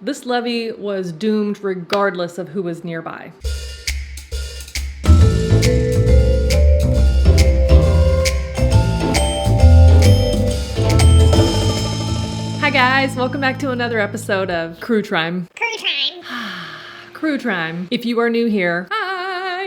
This levee was doomed regardless of who was nearby. Hi guys, welcome back to another episode of Crue Trime. Crue Trime. Crue Trime. If you are new here, hi!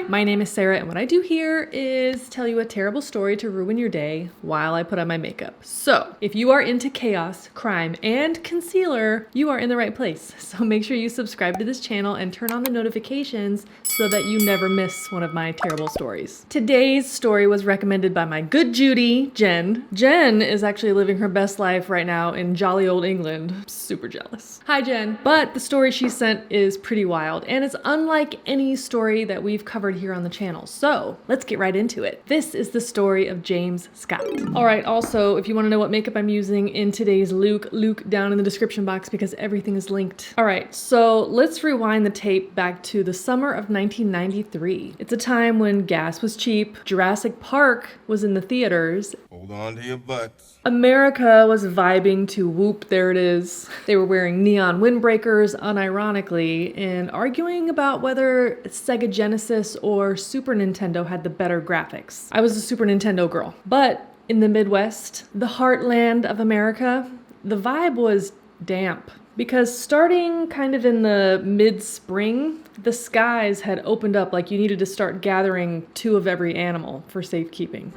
My name is Sarah, and what I do here is tell you a terrible story to ruin your day while I put on my makeup. So, if you are into chaos, crime, and concealer, you are in the right place. So make sure you subscribe to this channel and turn on the notifications so that you never miss one of my terrible stories. Today's story was recommended by my good Judy, Jen. Jen is actually living her best life right now in jolly old England. I'm super jealous. Hi, Jen. But the story she sent is pretty wild, and it's unlike any story that we've covered here on the channel. So let's get right into it. This is the story of James Scott. All right, also, if you want to know what makeup I'm using in today's look down in the description box because everything is linked. All right, so let's rewind the tape back to the summer of 1993. It's a time when gas was cheap, Jurassic Park was in the theaters. Hold on to your butts. America was vibing to Whoop, there it is. They were wearing neon windbreakers unironically and arguing about whether Sega Genesis or Super Nintendo had the better graphics. I was a Super Nintendo girl. But in the Midwest, the heartland of America, the vibe was damp. Because starting kind of in the mid-spring, the skies had opened up like you needed to start gathering 2 of every animal for safekeeping.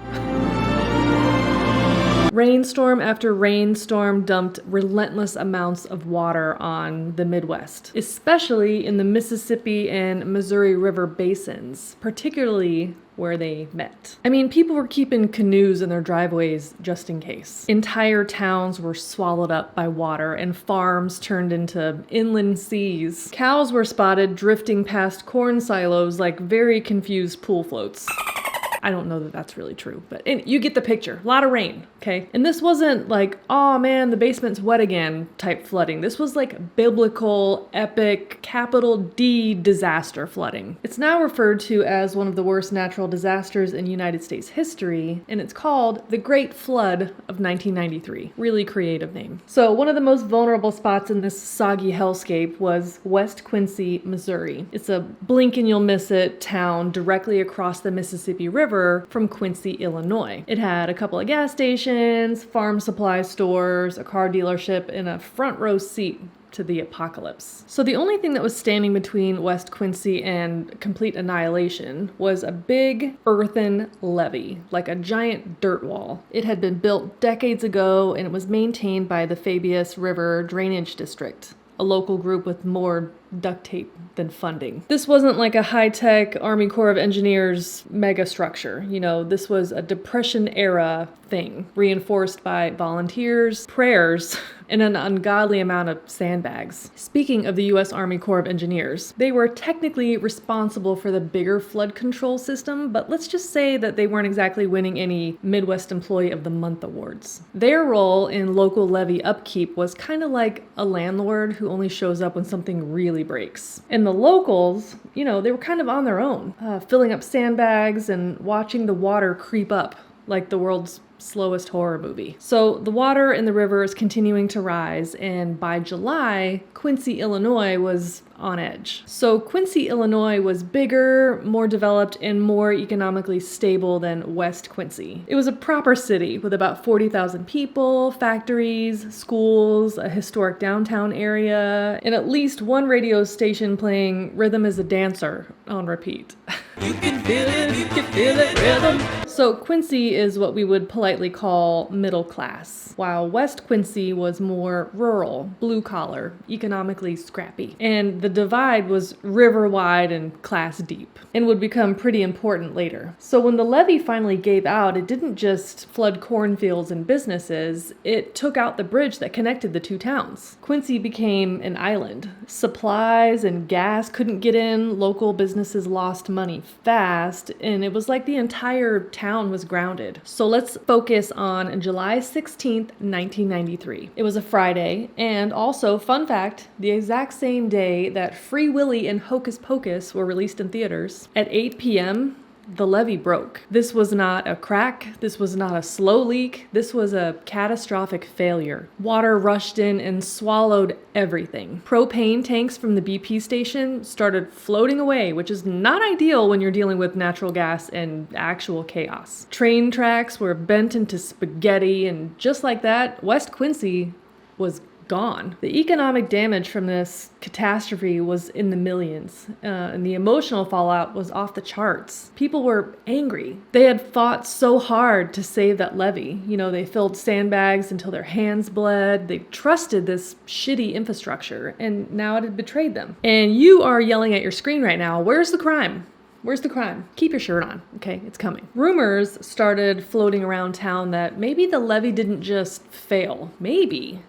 Rainstorm after rainstorm dumped relentless amounts of water on the Midwest, especially in the Mississippi and Missouri River basins, particularly where they met. I mean, people were keeping canoes in their driveways just in case. Entire towns were swallowed up by water and farms turned into inland seas. Cows were spotted drifting past corn silos like very confused pool floats. I don't know that that's really true, but you get the picture. A lot of rain, okay? And this wasn't like, oh man, the basement's wet again type flooding. This was like biblical, epic, capital D disaster flooding. It's now referred to as one of the worst natural disasters in United States history, and it's called the Great Flood of 1993. Really creative name. So one of the most vulnerable spots in this soggy hellscape was West Quincy, Missouri. It's a blink and you'll miss it town directly across the Mississippi River from Quincy, Illinois. It had a couple of gas stations, farm supply stores, a car dealership, and a front row seat to the apocalypse. So the only thing that was standing between West Quincy and complete annihilation was a big earthen levee, like a giant dirt wall. It had been built decades ago and it was maintained by the Fabius River Drainage District, a local group with more duct tape than funding. This wasn't like a high-tech Army Corps of Engineers mega structure. You know, this was a Depression era thing, reinforced by volunteers, prayers, and an ungodly amount of sandbags. Speaking of the U.S. Army Corps of Engineers, they were technically responsible for the bigger flood control system, but let's just say that they weren't exactly winning any Midwest Employee of the Month awards. Their role in local levee upkeep was kind of like a landlord who only shows up when something really breaks. And the locals, you know, they were kind of on their own, filling up sandbags and watching the water creep up like the world's slowest horror movie. So the water in the river is continuing to rise, and by July, Quincy, Illinois was on edge. So Quincy, Illinois was bigger, more developed, and more economically stable than West Quincy. It was a proper city with about 40,000 people, factories, schools, a historic downtown area, and at least one radio station playing Rhythm is a Dancer on repeat. You can feel it, rhythm. So Quincy is what we would politely call middle class, while West Quincy was more rural, blue collar, economically scrappy. And the divide was river wide and class deep, and would become pretty important later. So when the levee finally gave out, it didn't just flood cornfields and businesses, it took out the bridge that connected the two towns. Quincy became an island. Supplies and gas couldn't get in, local businesses lost money fast, and it was like the entire town was grounded. So let's focus on July 16th, 1993. It was a Friday, and also, fun fact, the exact same day that Free Willy and Hocus Pocus were released in theaters. At 8 p.m., the levee broke. This was not a crack. This was not a slow leak. This was a catastrophic failure. Water rushed in and swallowed everything. Propane tanks from the BP station started floating away, which is not ideal when you're dealing with natural gas and actual chaos. Train tracks were bent into spaghetti, and just like that, West Quincy was gone. The economic damage from this catastrophe was in the millions, and the emotional fallout was off the charts. People were angry. They had fought so hard to save that levee. They filled sandbags until their hands bled. They trusted this shitty infrastructure, and now it had betrayed them. And you are yelling at your screen right now, where's the crime? Where's the crime? Keep your shirt on, okay? It's coming. Rumors started floating around town that maybe the levee didn't just fail. Maybe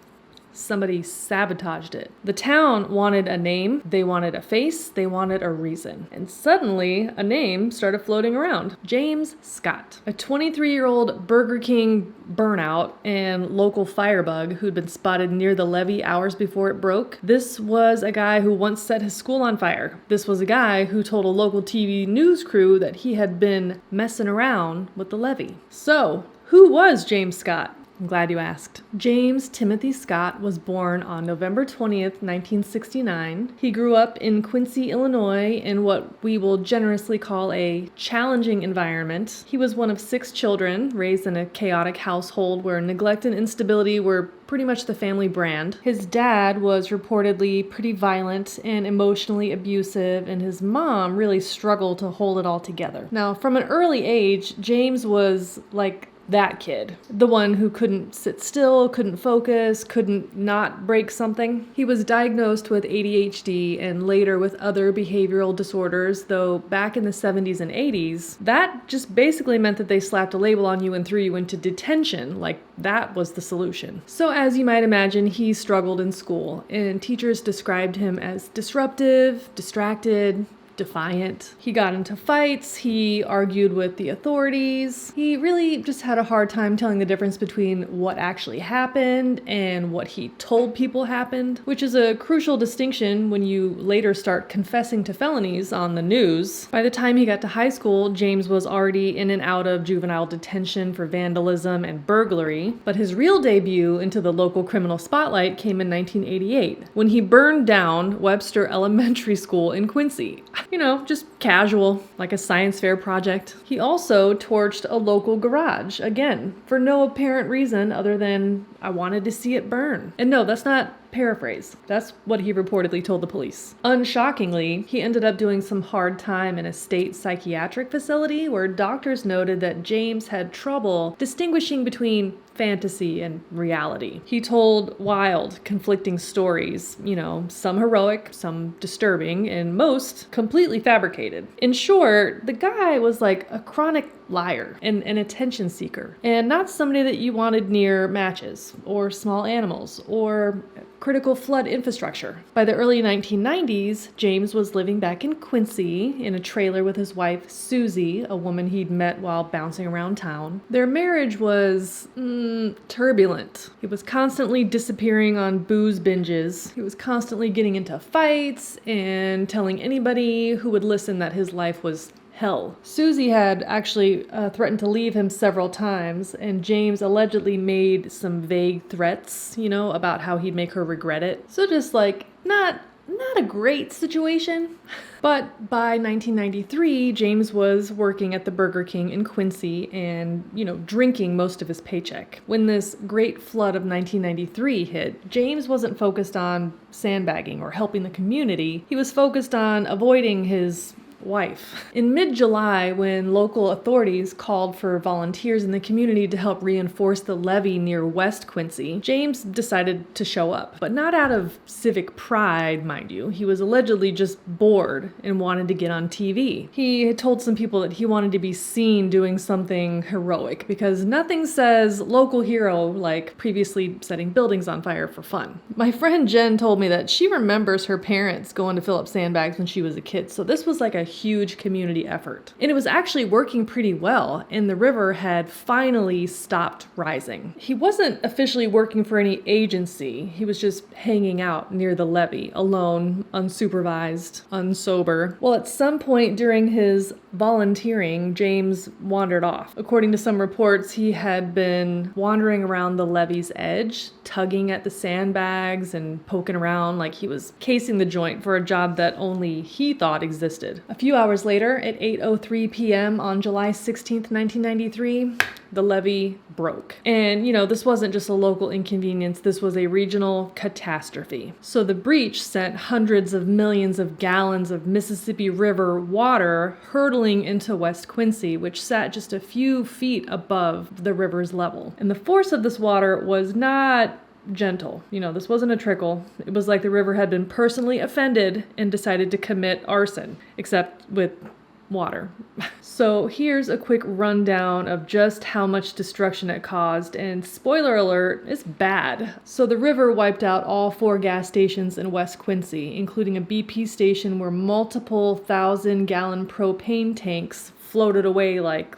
somebody sabotaged it. The town wanted a name, they wanted a face, they wanted a reason. And suddenly, a name started floating around. James Scott, a 23-year-old Burger King burnout and local firebug who'd been spotted near the levee hours before it broke. This was a guy who once set his school on fire. This was a guy who told a local TV news crew that he had been messing around with the levee. So, who was James Scott? I'm glad you asked. James Timothy Scott was born on November 20th, 1969. He grew up in Quincy, Illinois, in what we will generously call a challenging environment. He was one of 6 children, raised in a chaotic household where neglect and instability were pretty much the family brand. His dad was reportedly pretty violent and emotionally abusive, and his mom really struggled to hold it all together. Now, from an early age, James was like that kid. The one who couldn't sit still, couldn't focus, couldn't not break something. He was diagnosed with ADHD and later with other behavioral disorders, though back in the 70s and 80s, that just basically meant that they slapped a label on you and threw you into detention, like that was the solution. So as you might imagine, he struggled in school, and teachers described him as disruptive, distracted, defiant. He got into fights, he argued with the authorities. He really just had a hard time telling the difference between what actually happened and what he told people happened, which is a crucial distinction when you later start confessing to felonies on the news. By the time he got to high school, James was already in and out of juvenile detention for vandalism and burglary, but his real debut into the local criminal spotlight came in 1988, when he burned down Webster Elementary School in Quincy. Just casual, like a science fair project. He also torched a local garage, again, for no apparent reason other than I wanted to see it burn. And no, that's not paraphrase. That's what he reportedly told the police. Unshockingly, he ended up doing some hard time in a state psychiatric facility where doctors noted that James had trouble distinguishing between fantasy and reality. He told wild, conflicting stories, some heroic, some disturbing, and most completely fabricated. In short, the guy was like a chronic liar and an attention seeker, and not somebody that you wanted near matches or small animals or critical flood infrastructure. By the early 1990s, James was living back in Quincy in a trailer with his wife, Susie, a woman he'd met while bouncing around town. Their marriage was turbulent. He was constantly disappearing on booze binges. He was constantly getting into fights and telling anybody who would listen that his life was hell. Susie had actually threatened to leave him several times, and James allegedly made some vague threats, about how he'd make her regret it. So just not a great situation. But by 1993, James was working at the Burger King in Quincy and, drinking most of his paycheck. When this great flood of 1993 hit, James wasn't focused on sandbagging or helping the community. He was focused on avoiding his wife. In mid-July, when local authorities called for volunteers in the community to help reinforce the levee near West Quincy, James decided to show up, but not out of civic pride, mind you. He was allegedly just bored and wanted to get on TV. He had told some people that he wanted to be seen doing something heroic because nothing says local hero like previously setting buildings on fire for fun. My friend Jen told me that she remembers her parents going to fill up sandbags when she was a kid, so this was like a huge community effort. And it was actually working pretty well, and the river had finally stopped rising. He wasn't officially working for any agency. He was just hanging out near the levee, alone, unsupervised, unsober. Well, at some point during his volunteering, James wandered off. According to some reports, he had been wandering around the levee's edge, tugging at the sandbags and poking around like he was casing the joint for a job that only he thought existed. A few hours later, at 8:03 p.m. on July 16th, 1993, the levee broke. And, this wasn't just a local inconvenience, this was a regional catastrophe. So the breach sent hundreds of millions of gallons of Mississippi River water hurtling into West Quincy, which sat just a few feet above the river's level. And the force of this water was not gentle. This wasn't a trickle. It was like the river had been personally offended and decided to commit arson, except with water. So here's a quick rundown of just how much destruction it caused, and spoiler alert, it's bad. So the river wiped out all 4 gas stations in West Quincy, including a BP station where multiple 1,000-gallon propane tanks floated away like,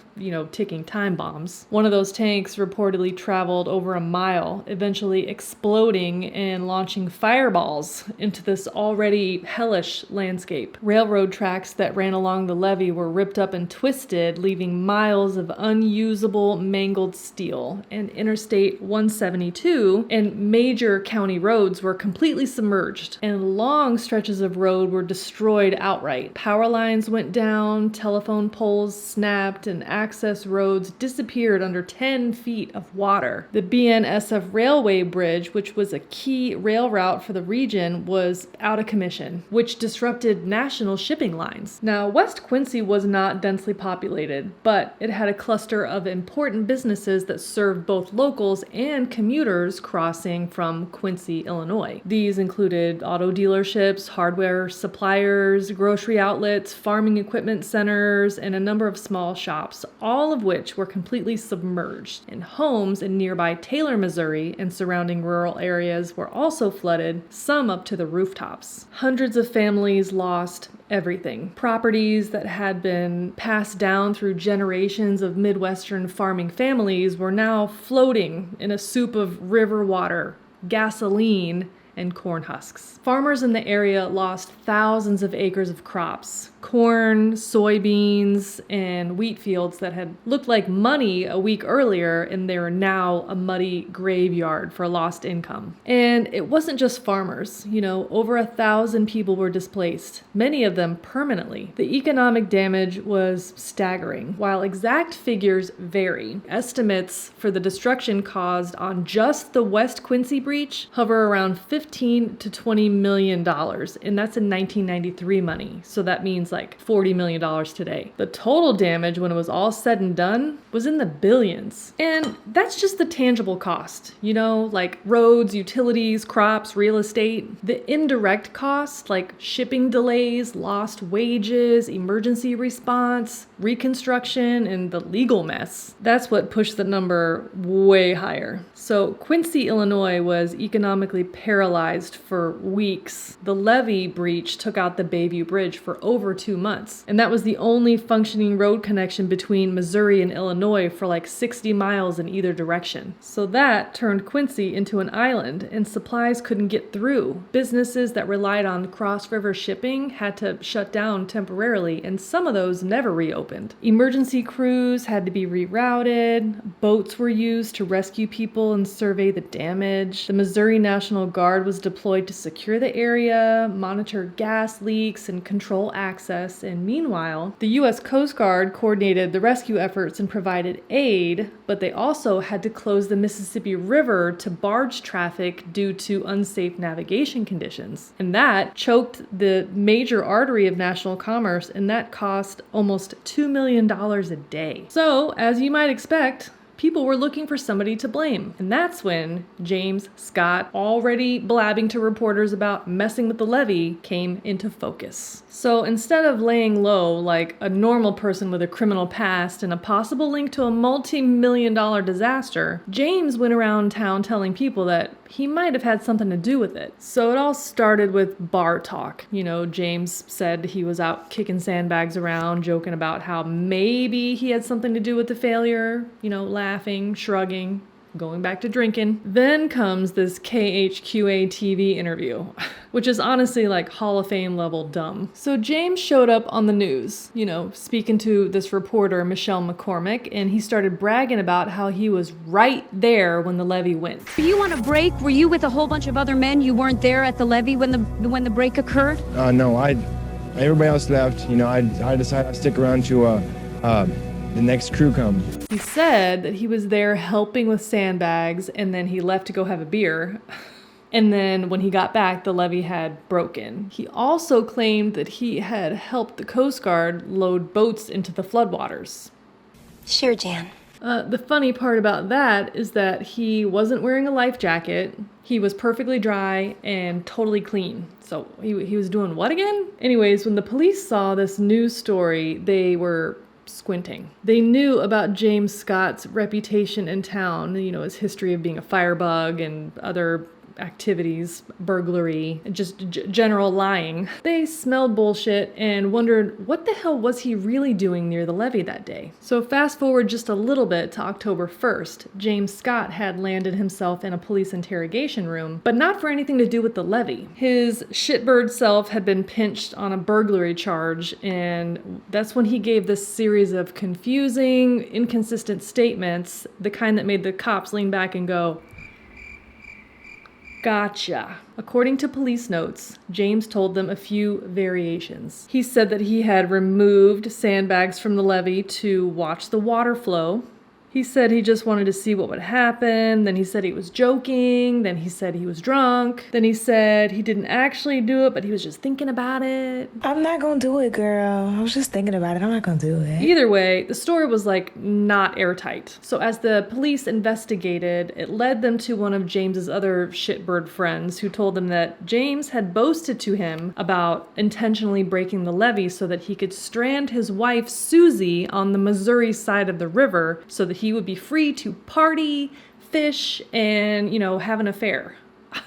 ticking time bombs. One of those tanks reportedly traveled over a mile, eventually exploding and launching fireballs into this already hellish landscape. Railroad tracks that ran along the levee were ripped up and twisted, leaving miles of unusable, mangled steel. And Interstate 172 and major county roads were completely submerged, and long stretches of road were destroyed outright. Power lines went down, telephone poles snapped, and access roads disappeared under 10 feet of water. The BNSF Railway Bridge, which was a key rail route for the region, was out of commission, which disrupted national shipping lines. Now, West Quincy was not densely populated, but it had a cluster of important businesses that served both locals and commuters crossing from Quincy, Illinois. These included auto dealerships, hardware suppliers, grocery outlets, farming equipment centers, and a number of small shops, all of which were completely submerged. And homes in nearby Taylor, Missouri, and surrounding rural areas were also flooded, some up to the rooftops. Hundreds of families lost everything. Properties that had been passed down through generations of Midwestern farming families were now floating in a soup of river water, gasoline, and corn husks. Farmers in the area lost thousands of acres of crops, corn, soybeans, and wheat fields that had looked like money a week earlier, and they were now a muddy graveyard for lost income. And it wasn't just farmers. Over 1,000 people were displaced, many of them permanently. The economic damage was staggering. While exact figures vary, estimates for the destruction caused on just the West Quincy breach hover around $15 to $20 million, and that's in 1993 money. So that means like $40 million today. The total damage when it was all said and done was in the billions. And that's just the tangible cost, like roads, utilities, crops, real estate. The indirect cost, like shipping delays, lost wages, emergency response, reconstruction, and the legal mess, that's what pushed the number way higher. So Quincy, Illinois was economically paralyzed for weeks. The levee breach took out the Bayview Bridge for over 2 months, and that was the only functioning road connection between Missouri and Illinois for like 60 miles in either direction. So that turned Quincy into an island, and supplies couldn't get through. Businesses that relied on cross-river shipping had to shut down temporarily, and some of those never reopened. Emergency crews had to be rerouted, boats were used to rescue people and survey the damage. The Missouri National Guard was deployed to secure the area, monitor gas leaks, and control access. And meanwhile, the U.S. Coast Guard coordinated the rescue efforts and provided aid, but they also had to close the Mississippi River to barge traffic due to unsafe navigation conditions. And that choked the major artery of national commerce, and that cost almost $2 million a day. So, as you might expect, people were looking for somebody to blame. And that's when James Scott, already blabbing to reporters about messing with the levee, came into focus. So instead of laying low like a normal person with a criminal past and a possible link to a multi-million-dollar disaster, James went around town telling people that he might have had something to do with it. So it all started with bar talk. You know, James said he was out kicking sandbags around, joking about how maybe he had something to do with the failure, you know, laughing, shrugging, going back to drinking. Then comes this KHQA TV interview, which is honestly like Hall of Fame level dumb. So James showed up on the news, you know, speaking to this reporter, Michelle McCormick, and he started bragging about how he was right there when the levee went. Were you on a break? Were you with a whole bunch of other men? You weren't there at the levee when the break occurred? No, everybody else left. You know, I decided to stick around to the next crew come. He said that he was there helping with sandbags, and then he left to go have a beer. And then when he got back, the levee had broken. He also claimed that he had helped the Coast Guard load boats into the floodwaters. Sure, Jan. The funny part about that is that he wasn't wearing a life jacket. He was perfectly dry and totally clean. So he was doing what again? Anyways, when the police saw this news story, they were squinting. They knew about James Scott's reputation in town, you know, his history of being a firebug and other activities, burglary, just general lying. They smelled bullshit and wondered what the hell was he really doing near the levee that day. So fast forward just a little bit to October 1st, James Scott had landed himself in a police interrogation room, but not for anything to do with the levee. His shitbird self had been pinched on a burglary charge, and that's when he gave this series of confusing, inconsistent statements, the kind that made the cops lean back and go, "Gotcha." According to police notes, James told them a few variations. He said that he had removed sandbags from the levee to watch the water flow. He said he just wanted to see what would happen. Then he said he was joking. Then he said he was drunk. Then he said he didn't actually do it, but he was just thinking about it. I'm not gonna do it, girl. I was just thinking about it. I'm not gonna do it. Either way, the story was like not airtight. So as the police investigated, it led them to one of James's other shitbird friends who told them that James had boasted to him about intentionally breaking the levee so that he could strand his wife Susie on the Missouri side of the river so that he would be free to party, fish, and, you know, have an affair.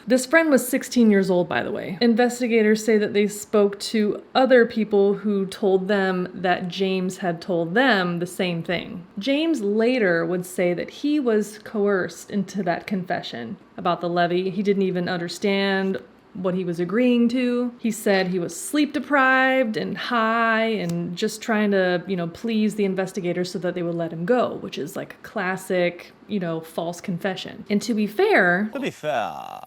This friend was 16 years old, by the way. Investigators say that they spoke to other people who told them that James had told them the same thing. James later would say that he was coerced into that confession about the levee. He didn't even understand what he was agreeing to. He said he was sleep deprived and high and just trying to, you know, please the investigators so that they would let him go, which is like a classic, you know, false confession. And to be fair,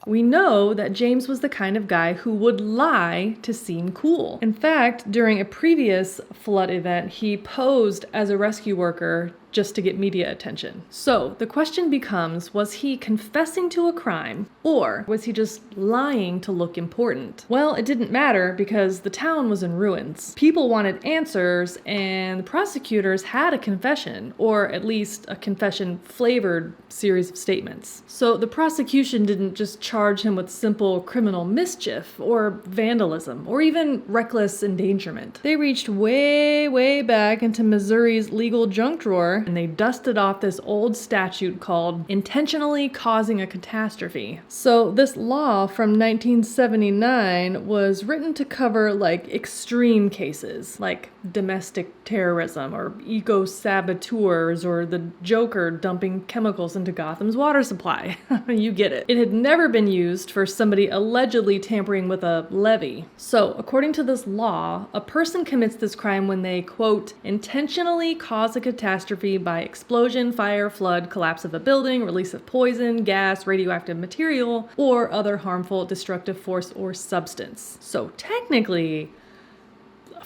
we know that James was the kind of guy who would lie to seem cool. In fact, during a previous flood event, he posed as a rescue worker just to get media attention. So the question becomes, was he confessing to a crime or was he just lying to look important? Well, it didn't matter because the town was in ruins. People wanted answers and the prosecutors had a confession, or at least a confession flavored series of statements. So the prosecution didn't just charge him with simple criminal mischief or vandalism or even reckless endangerment. They reached way, way back into Missouri's legal junk drawer and they dusted off this old statute called intentionally causing a catastrophe. So this law from 1979 was written to cover like extreme cases like domestic terrorism or eco-saboteurs or the Joker dumping chemicals into Gotham's water supply. You get it. It had never been used for somebody allegedly tampering with a levee. So according to this law, a person commits this crime when they, quote, intentionally cause a catastrophe by explosion, fire, flood, collapse of a building, release of poison, gas, radioactive material, or other harmful, destructive force or substance. So technically,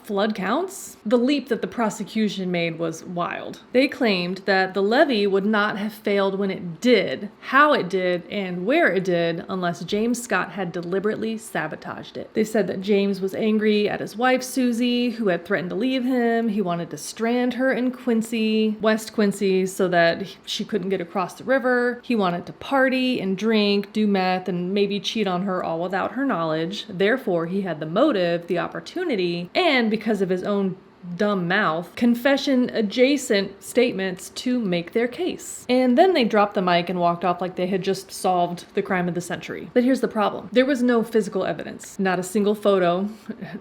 flood counts? The leap that the prosecution made was wild. They claimed that the levee would not have failed when it did, how it did, and where it did unless James Scott had deliberately sabotaged it. They said that James was angry at his wife, Susie, who had threatened to leave him. He wanted to strand her in Quincy, West Quincy, so that she couldn't get across the river. He wanted to party and drink, do meth, and maybe cheat on her all without her knowledge. Therefore, he had the motive, the opportunity, and because of his own dumb mouth, confession-adjacent statements to make their case. And then they dropped the mic and walked off like they had just solved the crime of the century. But here's the problem. There was no physical evidence. Not a single photo,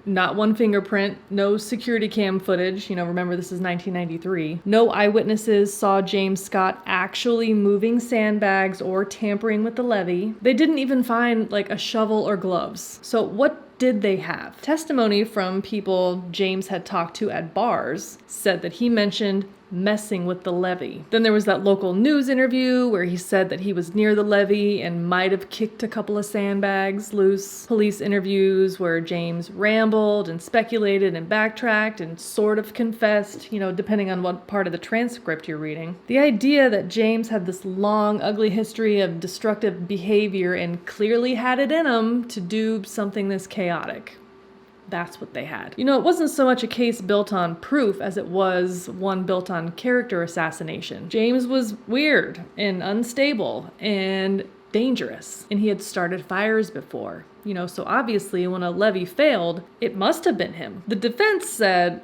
not one fingerprint, no security cam footage. Remember this is 1993. No eyewitnesses saw James Scott actually moving sandbags or tampering with the levee. They didn't even find like a shovel or gloves. So what did they have? Testimony from people James had talked to at bars said that he mentioned messing with the levee. Then there was that local news interview where he said that he was near the levee and might have kicked a couple of sandbags loose. Police interviews where James rambled and speculated and backtracked and sort of confessed, depending on what part of the transcript you're reading. The idea that James had this long, ugly history of destructive behavior and clearly had it in him to do something this chaotic. That's what they had. It wasn't so much a case built on proof as it was one built on character assassination. James was weird and unstable and dangerous, and he had started fires before. So obviously when a levee failed, it must have been him. The defense said,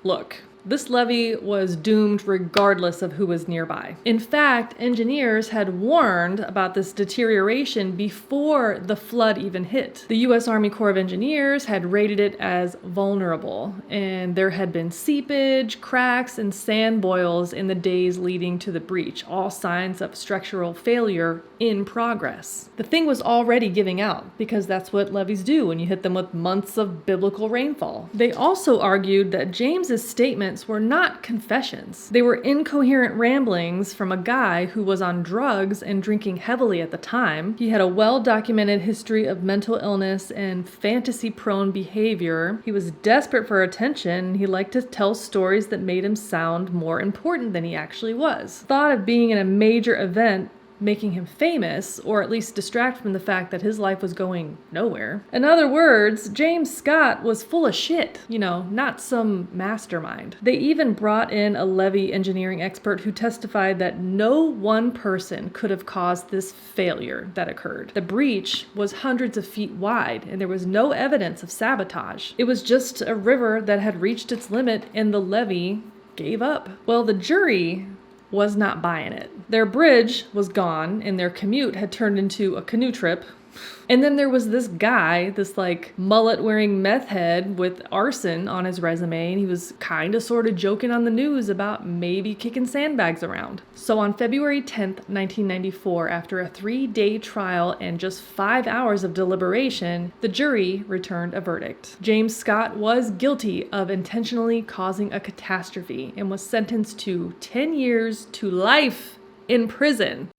look, this levee was doomed regardless of who was nearby. In fact, engineers had warned about this deterioration before the flood even hit. The U.S. Army Corps of Engineers had rated it as vulnerable, and there had been seepage, cracks, and sand boils in the days leading to the breach, all signs of structural failure in progress. The thing was already giving out, because that's what levees do when you hit them with months of biblical rainfall. They also argued that James's statements were not confessions. They were incoherent ramblings from a guy who was on drugs and drinking heavily at the time. He had a well-documented history of mental illness and fantasy-prone behavior. He was desperate for attention. He liked to tell stories that made him sound more important than he actually was. Thought of being in a major event making him famous, or at least distract from the fact that his life was going nowhere. In other words, James Scott was full of shit, not some mastermind. They even brought in a levee engineering expert who testified that no one person could have caused this failure that occurred. The breach was hundreds of feet wide, and there was no evidence of sabotage. It was just a river that had reached its limit, and the levee gave up. Well, the jury was not buying it. Their bridge was gone, and their commute had turned into a canoe trip. And then there was this guy, this mullet-wearing meth head with arson on his resume, and he was kind of sort of joking on the news about maybe kicking sandbags around. So on February 10th, 1994, after a 3-day trial and just 5 hours of deliberation, the jury returned a verdict. James Scott was guilty of intentionally causing a catastrophe and was sentenced to 10 years to life in prison.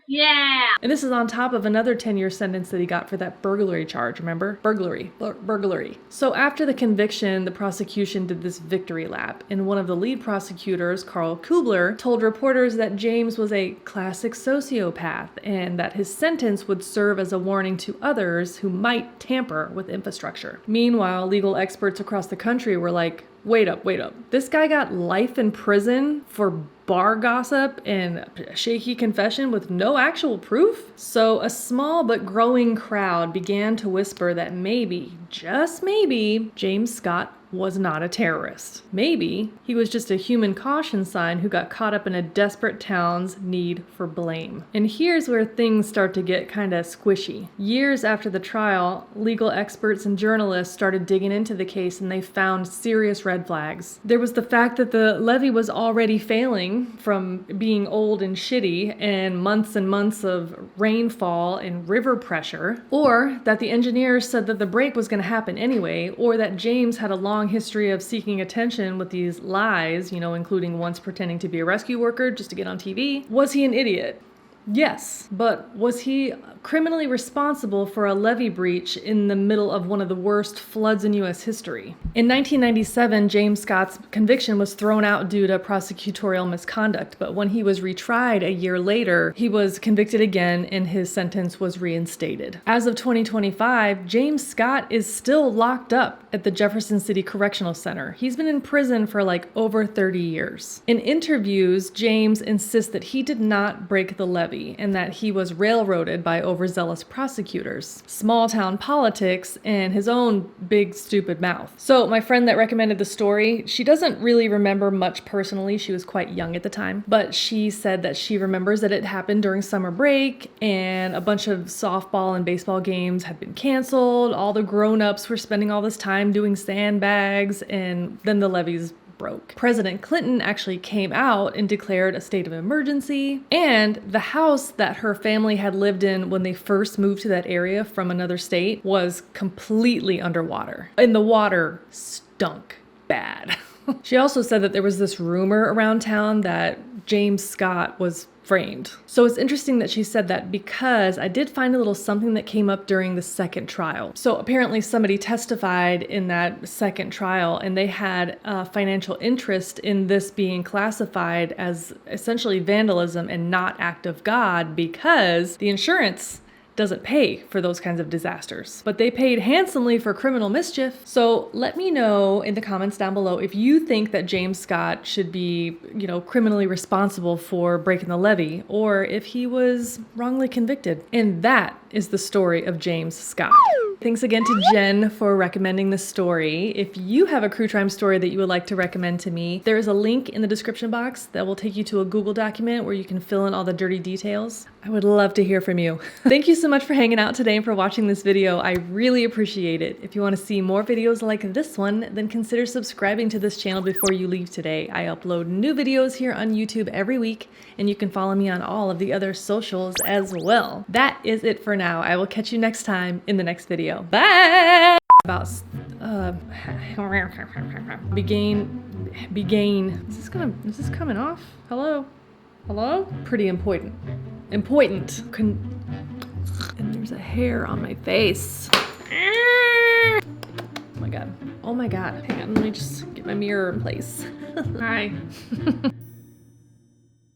Yeah. And this is on top of another 10-year sentence that he got for that burglary charge, remember? Burglary. So after the conviction, the prosecution did this victory lap, and one of the lead prosecutors, Carl Kubler, told reporters that James was a classic sociopath and that his sentence would serve as a warning to others who might tamper with infrastructure. Meanwhile, legal experts across the country were like, wait up. This guy got life in prison for bar gossip and a shaky confession with no actual proof? So a small but growing crowd began to whisper that maybe, just maybe, James Scott was not a terrorist. Maybe he was just a human caution sign who got caught up in a desperate town's need for blame. And here's where things start to get kind of squishy. Years after the trial, legal experts and journalists started digging into the case, and they found serious red flags. There was the fact that the levee was already failing from being old and shitty and months of rainfall and river pressure, or that the engineers said that the break was going to happen anyway, or that James had a long history of seeking attention with these lies, including once pretending to be a rescue worker just to get on TV. Was he an idiot? Yes, but was he criminally responsible for a levee breach in the middle of one of the worst floods in U.S. history? In 1997, James Scott's conviction was thrown out due to prosecutorial misconduct, but when he was retried a year later, he was convicted again and his sentence was reinstated. As of 2025, James Scott is still locked up at the Jefferson City Correctional Center. He's been in prison for like over 30 years. In interviews, James insists that he did not break the levee and that he was railroaded by overzealous prosecutors, small town politics, and his own big stupid mouth. So my friend that recommended the story, she doesn't really remember much personally. She was quite young at the time, but she said that she remembers that it happened during summer break and a bunch of softball and baseball games had been canceled. All the grown-ups were spending all this time doing sandbags, and then the levees broke. President Clinton actually came out and declared a state of emergency, and the house that her family had lived in when they first moved to that area from another state was completely underwater, and the water stunk bad. She also said that there was this rumor around town that James Scott was framed. So it's interesting that she said that because I did find a little something that came up during the second trial. So apparently somebody testified in that second trial and they had a financial interest in this being classified as essentially vandalism and not act of God because the insurance doesn't pay for those kinds of disasters, but they paid handsomely for criminal mischief. So let me know in the comments down below if you think that James Scott should be, criminally responsible for breaking the levee, or if he was wrongly convicted. And that is the story of James Scott. Thanks again to Jen for recommending this story. If you have a Crue Trime story that you would like to recommend to me, there is a link in the description box that will take you to a Google document where you can fill in all the dirty details. I would love to hear from you. Thank you so much for hanging out today and for watching this video. I really appreciate it. If you want to see more videos like this one, then consider subscribing to this channel before you leave today. I upload new videos here on YouTube every week, and you can follow me on all of the other socials as well. That is it for now. I will catch you next time in the next video. Bye! About begain. Is this coming off? Hello? Pretty important. And there's a hair on my face. Oh my god. Hang on, let me just get my mirror in place. Hi.